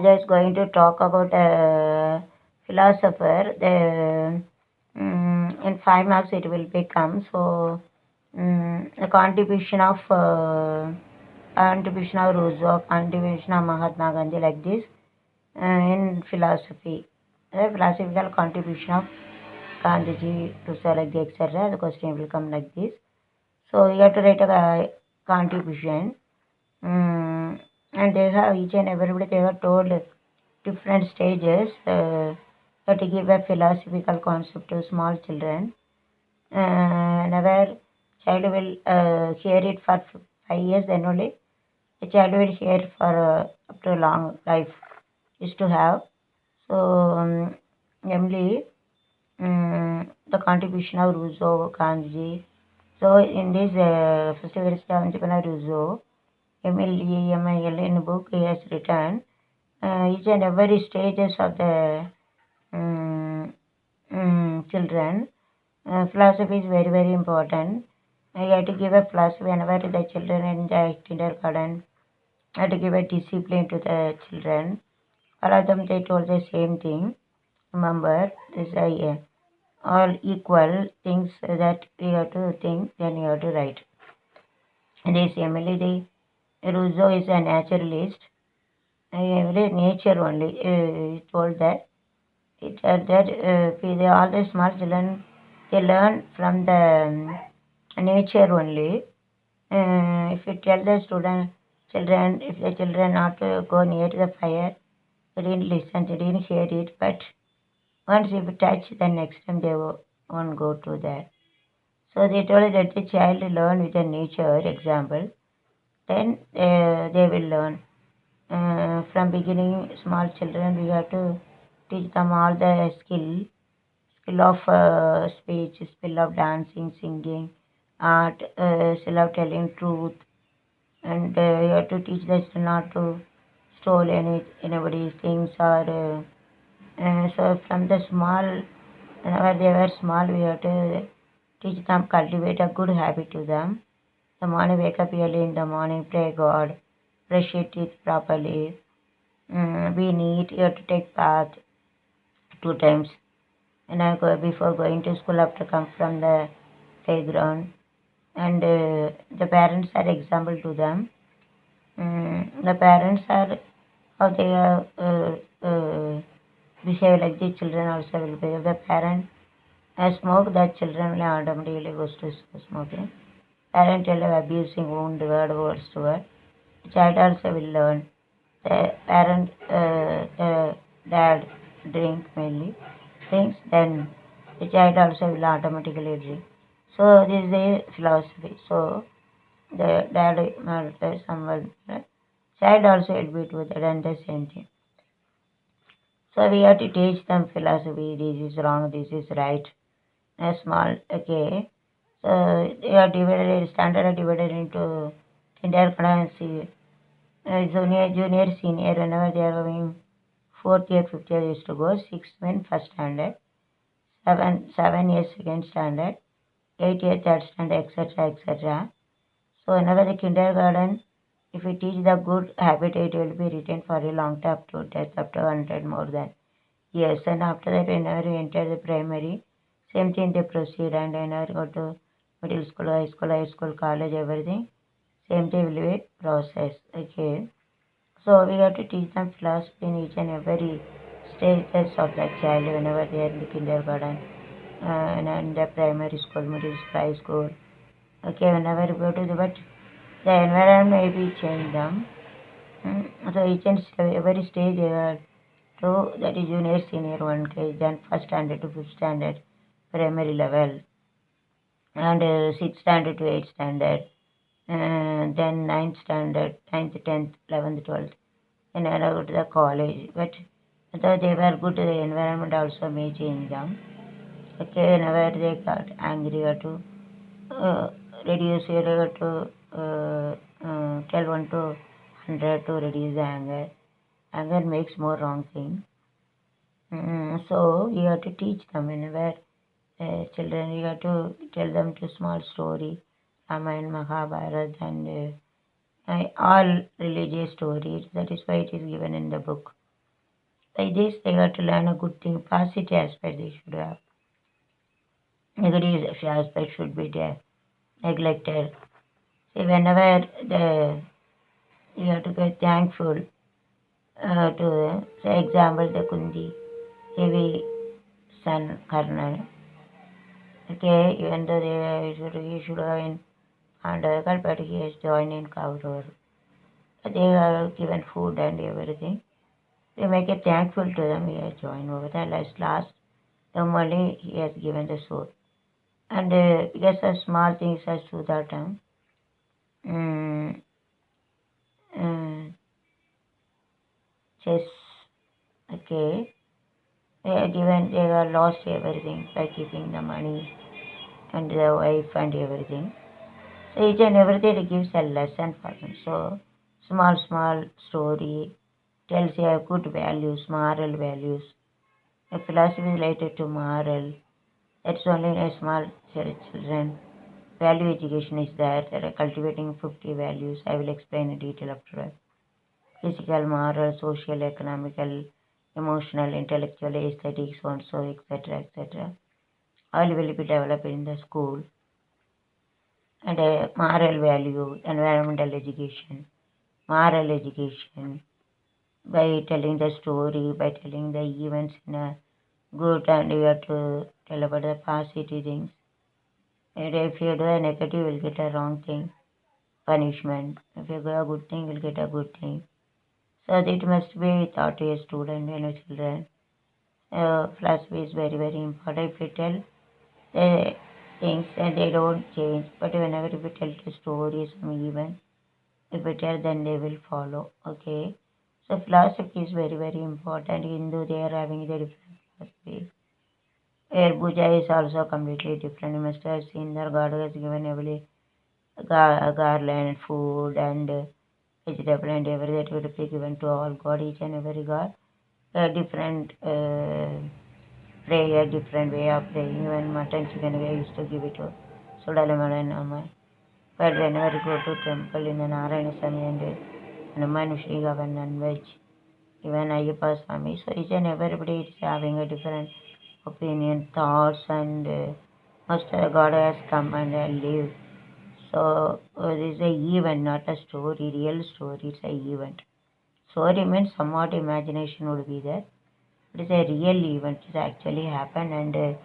Another is going to talk about a philosopher. In 5 marks it will become. So the contribution of Rousseau, contribution of Mahatma Gandhi, like this in philosophy. The philosophical contribution of Gandhiji, Rousseau, like this, etc. The question will come like this. So you have to write a contribution. And they have each and everybody, they have told different stages to give a philosophical concept to small children. Whenever child will hear it for 5 years, then only a child will hear for up to long life is to have. So namely the contribution of Rousseau, Gandhi. So in this first Rousseau, Emil in book he has written each and every stages of the children. Philosophy is very very important. You have to give a philosophy whenever the children in the kindergarten. You have to give a discipline to the children. All of them they told the same thing. Remember, this all equal things that you have to think, then you have to write. This Emily Rousseau is a naturalist. Nature only. He told that all the small children they learn from the nature only. If you tell the children, if the children not to go near the fire, they didn't listen, they didn't hear it. But once if you touch, then next time they won't go to there. So they told that the child learn with the nature example, then they will learn. From beginning, small children, we have to teach them all the skill of speech, skill of dancing, singing, art, skill of telling truth, and you have to teach them not to steal anybody's things or so from the small, whenever they were small, we have to teach them, cultivate a good habit to them. The morning, wake up early in the morning, pray God, brush your teeth properly, be neat, you have to take bath 2 times. And I go before going to school after come from the playground. And the parents are example to them. The parents are how they are behave like the children also will behave. The parent smoke, that children will automatically goes to smoking. Parent will abusing words to word. The child also will learn. The parent, the dad drink mainly drinks, then the child also will automatically drink. So this is a philosophy. So the dad someone child also will be do that and the same thing. So we have to teach them philosophy. This is wrong. This is right. Small. Okay. So they are divided. Standard are divided into kindergarten, junior, senior. Whenever they are going fourth year, fifth year used to go. 6 when first standard. 7 years second standard. 8 year third standard, etc., etc. So whenever the kindergarten, if we teach the good habit, it will be written for a long time up to death, up to 100 more than years. And after that, whenever you enter the primary, same thing they proceed. And whenever you go to middle school, high school, college, everything, same thing will be process. Okay. So we have to teach them philosophy in each and every stages of the child whenever they are in the kindergarten and in the primary school, middle school, high school. Okay, whenever you go to the environment may be change them. So each and every stage they are to that is junior, senior 1 then first standard to fifth standard, primary level, and sixth standard to eighth standard, then ninth standard, ninth, 10th, 11th, 12th, and I go to the college. But though they were good, the environment also may change them. Okay, whenever they got angry or to uh, reduce your to tell 1 to 100 to reduce the anger. Anger makes more wrong thing. So you have to teach them whenever children, you have to tell them to small story, Ramayana, Mahabharata, and all religious stories. That is why it is given in the book. By this, they got to learn a good thing, positive aspect they should have. Negative aspect should be there, neglected. See, whenever you have to get thankful to, say, example, the Kundi, Devi son Karna. Okay, even though he should have been Pandavagal, but he has joined in Kauravar. They are given food and everything. They make it thankful to them. He has joined over there. Last, only he has given the sword. And because of small things as Sudatam, um, chess, okay, they are lost everything by keeping the money and the wife and everything. So each and everything gives a lesson for them. So small story tells you good values, moral values. A philosophy is related to moral. That's only in a small children. Value education is there. They are cultivating 50 values. I will explain in detail after that. Physical, moral, social, economical, emotional, intellectual, aesthetics, so and so, etc., etc. All will be developed in the school. And a moral value, environmental education, moral education, by telling the story, by telling the events in a good, and you have to tell about the positive things. And if you do a negative, you will get a wrong thing, punishment. If you do a good thing, you will get a good thing. So it must be taught to a student and a children. Philosophy is very, very important. If you tell the things and they don't change, but whenever if you tell the stories, some events, if you tell, then they will follow. Okay. So philosophy is very, very important. Hindu, they are having the different philosophy. Air puja is also completely different. You must have seen that God has given every garland, food, and vegetable and everything that will be given to all God, each and every God. Different prayer, different way of praying. Even mutton, chicken, we used to give it to Sudalamala and Amma. But whenever you go to temple in the Narayana Swami and Hanuman Shri have a non-veg, even Ayyappa Swami. So each and everybody is having a different opinion, thoughts, and most of the God has come and live. So this is a event, not a story, real story. It's a event. Story means somewhat imagination would be there. It is a real event. It actually happened, and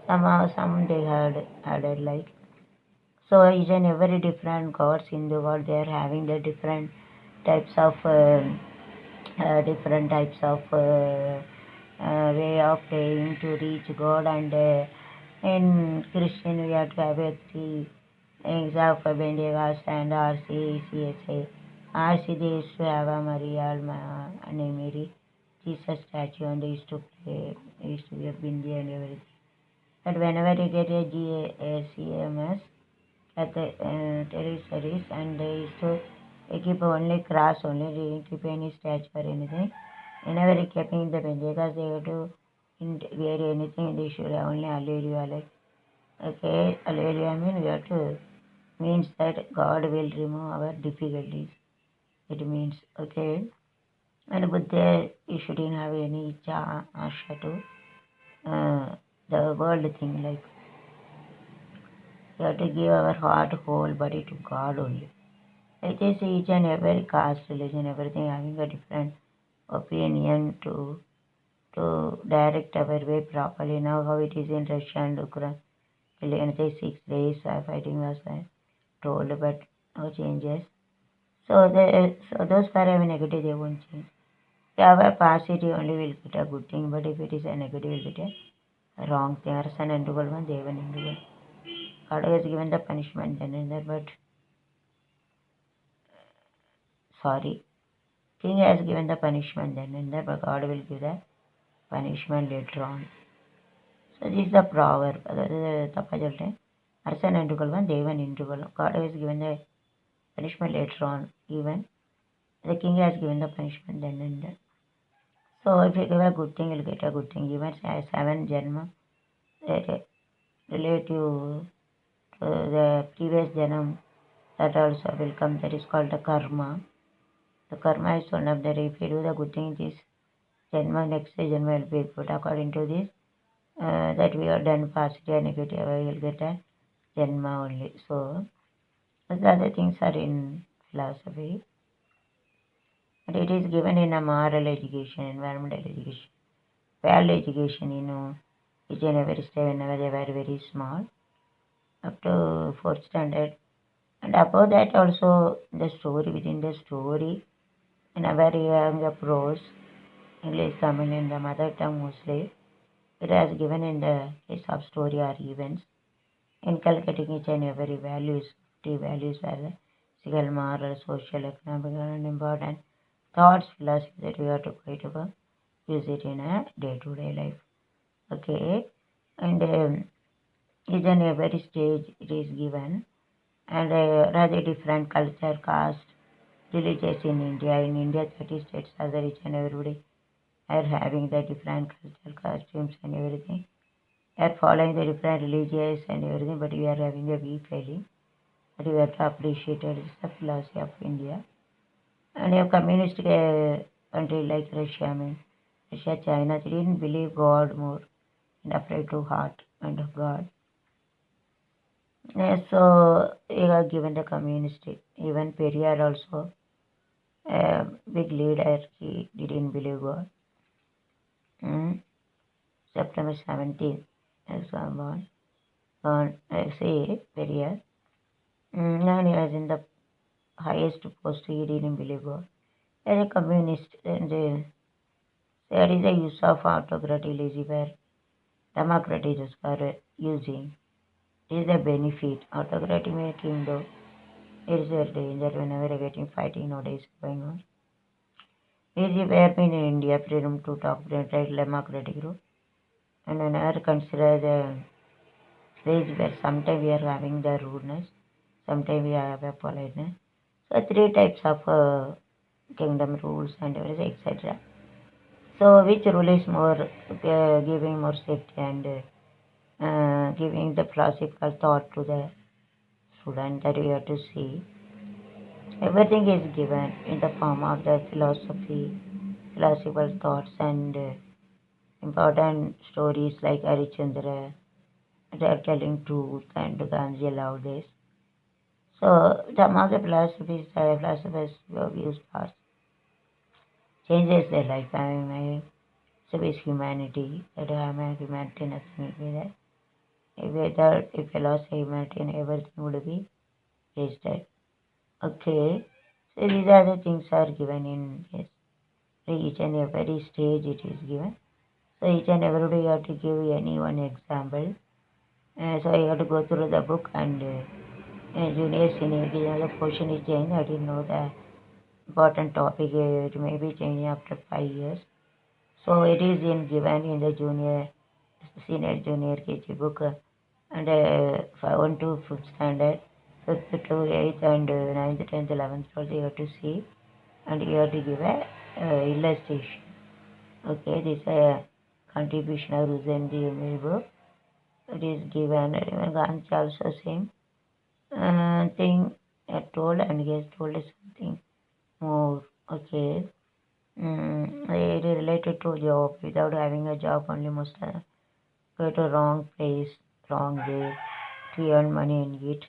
somehow some they had it like. So each and every different gods in the world, they are having the types of different types of way of praying to reach God. And in Christian, we have to have a three things of Bendegas and RC, CSA. RC, they used to have a Maria and a Mary, Jesus statue, and they used to play, they used to be a bindi and everything. But whenever you get a CMS at the territories, and they used to keep only cross only, they didn't keep any statue or anything. Whenever you keeping the Bendegas, they have to wear anything, they should have only Alleluia, like, okay, Alleluia means we have to, means that God will remove our difficulties. It means, okay. And but there you shouldn't have any asha to the world thing, like we have to give our heart, whole body to God only. Like this, each and every caste, religion, everything having a different opinion to direct our way properly. Now how it is in Russia and Ukraine, and say 6 days fighting was told, but no changes. So those who are having negative, they won't change. If you have a positive, only will get a good thing, but if it is a negative, will get a wrong thing. Arsan and Dugalman, Devan and Dugal. God has given the punishment then and there, but sorry, King has given the punishment then and there, but God will give the punishment later on. So this is the proverb. Tappa Jalte. Arsan and Dugalman, Devan and Dugal. God has given the punishment later on, even the king has given the punishment then and there. So if you give a good thing, you'll get a good thing. Even 7 janma, relative to the previous janam, that also will come. That is called the karma. The karma is one of the, if you do the good thing this Janma, next Janma will be good. According to this, that we have done positive and negative, we will get a Janma only. So, the other things are in philosophy. And it is given in a moral education, environmental education, value education, each and every step whenever they were very small, up to 4th standard. And above that also the story, within the story, in a very young prose, English, Tamil in the mother tongue mostly, it has given in the case of story or events, inculcating each and every values, 50 values are the physical, moral, social, economic, and important thoughts, philosophy that we have to quite use it in a day-to-day life. Okay, and each and every stage it is given, and rather different culture, caste, religious in India. In India, 30 states are there, each and everybody are having the different cultural costumes and everything. Are following the different religious and everything, but we are having a weak feeling. But we have to appreciate it. It's the philosophy of India. And a communist country like Russia, Russia, China, they didn't believe God more and afraid to heart and of God. So he got given the communist. Even Periyar also, a big leader, he didn't believe God. September 17th, as I'm born. I say Periyar. And he was in the highest post, he didn't believe God. As a communist, and there is a use of autocracy lazy where democracy is for using. It is a benefit. Autocracy making though. It is a danger whenever you're getting fighting nowadays going on. It is where in India freedom to talk democratic group. And whenever consider the stage where sometimes we are having the rudeness, sometimes we have a politeness. So three types of kingdom rules and everything, etc. So which rule is more giving more safety and giving the philosophical thought to the student, that we have to see. Everything is given in the form of the philosophy, philosophical thoughts and important stories like Harishchandra, they are telling truth, and Gandhi allowed this. So some of the philosophers who have used past changes their life. I mean, my service humanity, that I am a humanity, nothing will be there. If I lost humanity, and everything would be wasted. Okay, so these are the things are given in this. So each and every stage it is given. So each and every day you have to give any one example. So you have to go through the book and junior, senior, the portion is changed. I didn't know the important topic. It may be changing after 5 years. So it is in given in the junior, senior, junior KG book, and 1 to 5th standard, 5th to 8th, and 9th, 10th, 11th. Also you have to see, and you have to give a illustration. Okay, this is a contribution of Ruzendi book. It is given. Even Gandhi also same thing told, and he has told us something more. Okay. It is related to job. Without having a job, only must go to wrong place, wrong way to earn money and eat.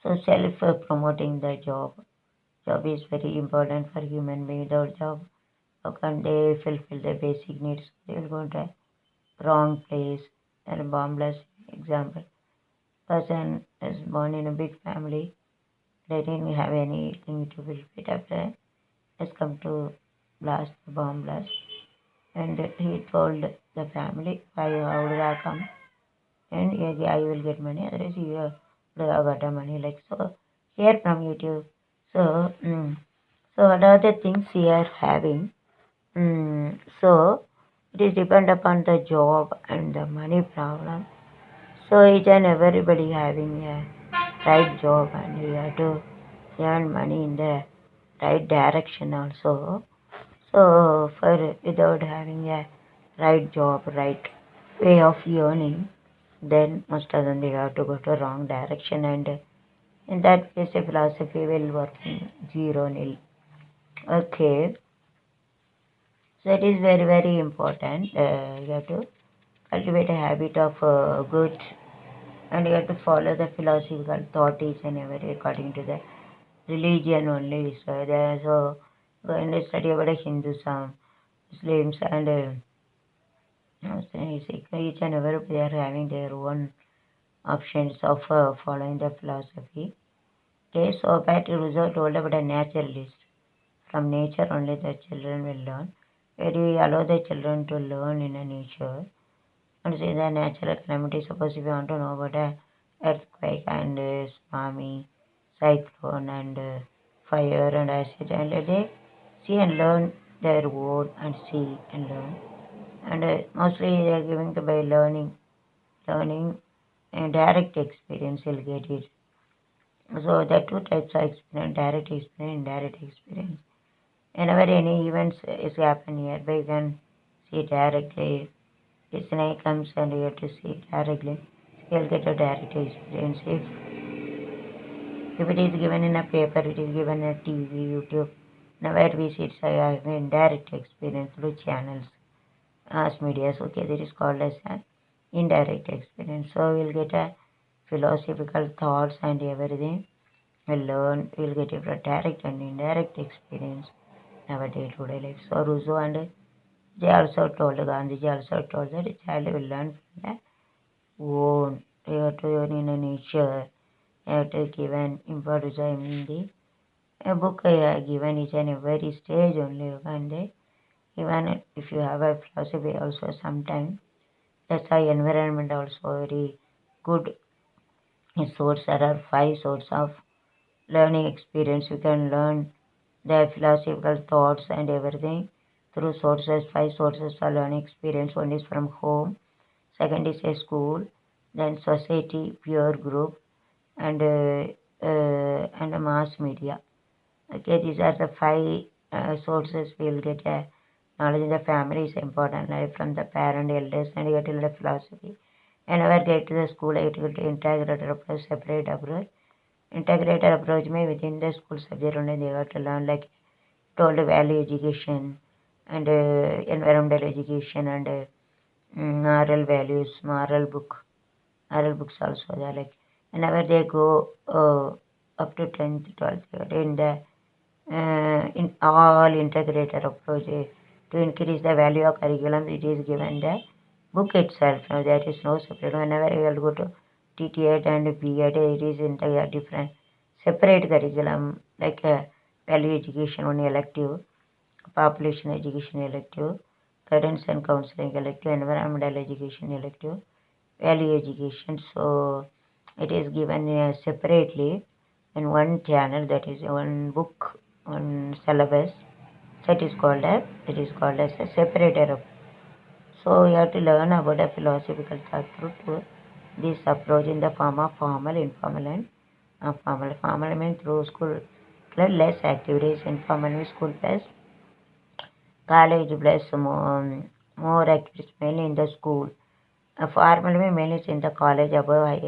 So self promoting the job. Job is very important for human being. Without job, how can they fulfill their basic needs? They will go to wrong place. And bombless example. Person is born in a big family. They didn't have anything to fulfill after. Has come to blast the bomb blast. And he told the family, how did I come? And I will get money, otherwise you would have got the money. Like so, here from YouTube. So, so what are the things we are having? So, it is depend upon the job and the money problem. So, each and everybody having a right job, and we have to earn money in the right direction also. So, for without having a right job, right way of earning, then most of them they have to go to wrong direction, and in that case, a philosophy will work in zero nil. Okay, So it is very, very important. You have to cultivate a habit of good, and you have to follow the philosophical thought each and every according to the religion only. So there, so when they study about Hinduism, Muslims, and each and every they are having their own options of following the philosophy. Okay, so Pat Russo told about a naturalist. From nature only the children will learn. Where we allow the children to learn in a nature. And see the natural calamity. Suppose if you want to know about a earthquake and tsunami, cyclone and fire and acid, and they see and learn their own and see and learn. And mostly they are giving the by learning and direct experience you'll get it. So there are two types of experience: direct experience, indirect experience. Whenever any events is happening here, you can see directly. If snake comes and you have to see directly, you'll get a direct experience. If it is given in a paper, it is given in TV, YouTube. Now where we see it, so I have indirect experience through channels, mass media. So okay, that is called as an indirect experience. So we'll get a philosophical thoughts and everything. We'll learn. We'll get a direct and indirect experience in our day-to-day life. So Rousseau and they also told, Gandhiji also told that a child will learn from their own. You have to learn in a nature. You have to give an importance in a book given each and every stage only. And they, even if you have a philosophy also sometimes, that's why environment also very good source. There are 5 sources of learning experience. You can learn their philosophical thoughts and everything through sources. 5 sources for learning experience. One is from home, second is a school, then society, peer group, and a mass media. Okay, these are the 5 sources we will get knowledge in the family is important, like from the parent, elders, and you get to the philosophy. Whenever get to the school, you get to integrated approach, separate approach. Integrated approach may within the school subject only they have to learn like told value education and environmental education and moral values, moral books also they are like whenever they go up to 10th, 12th, in the in all integrated approach to increase the value of curriculum, it is given the book itself. Now there is no separate. Whenever you will go to TT8 and B8, it is in the different separate curriculum like value education one elective, population education elective, guidance and counseling elective, environmental education elective, value education. So it is given separately in one channel, that is one book, one syllabus. That is called as a separator. So you have to learn about a philosophical thought through this approach in the form of formal, informal, and formal. Formal means through school less activities, informal means school plus college plus more activities mainly in the school. Formal means mainly in the college above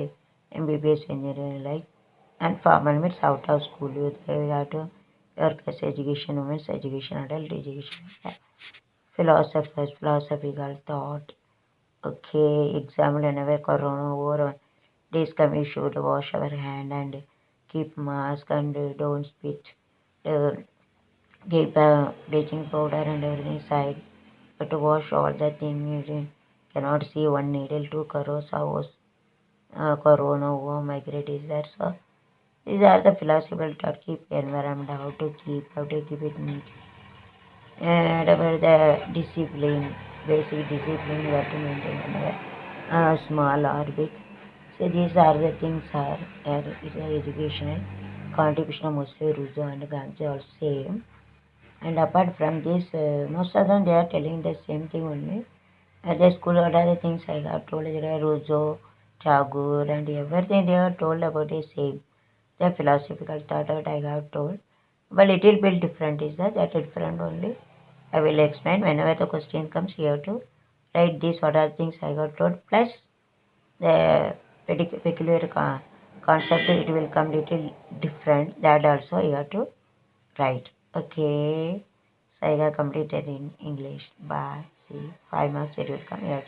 MBBS engineering like, and formal means out of school. You have to work as education, women's education, adult education, philosophers, philosophical thought. Okay, example whenever corona over days come, we should wash our hand and keep mask and don't spit. Uh, keep bleaching powder and everything side. But to wash all the things, you cannot see one needle, two crores hours. Corona, oh my great is there. So these are the philosophical thought. Keep environment, how to keep it neat. And about the discipline, basic discipline you have to maintain whenever small or big. So these are the things is a educational contribution of mostly Ruzo and Gandhi also same. And apart from this, most of them they are telling the same thing only. At the school, what are the things I have told? Rousseau, Tagore, and everything they have told about the same. The philosophical thought that I have told. But little bit different is that different only. I will explain whenever the question comes. You have to write this. What are the things I got told? Plus the peculiar concept. It will come little different. That also you have to write. Okay. Saiga completed in English. Bye. See, 5 marks it will come here.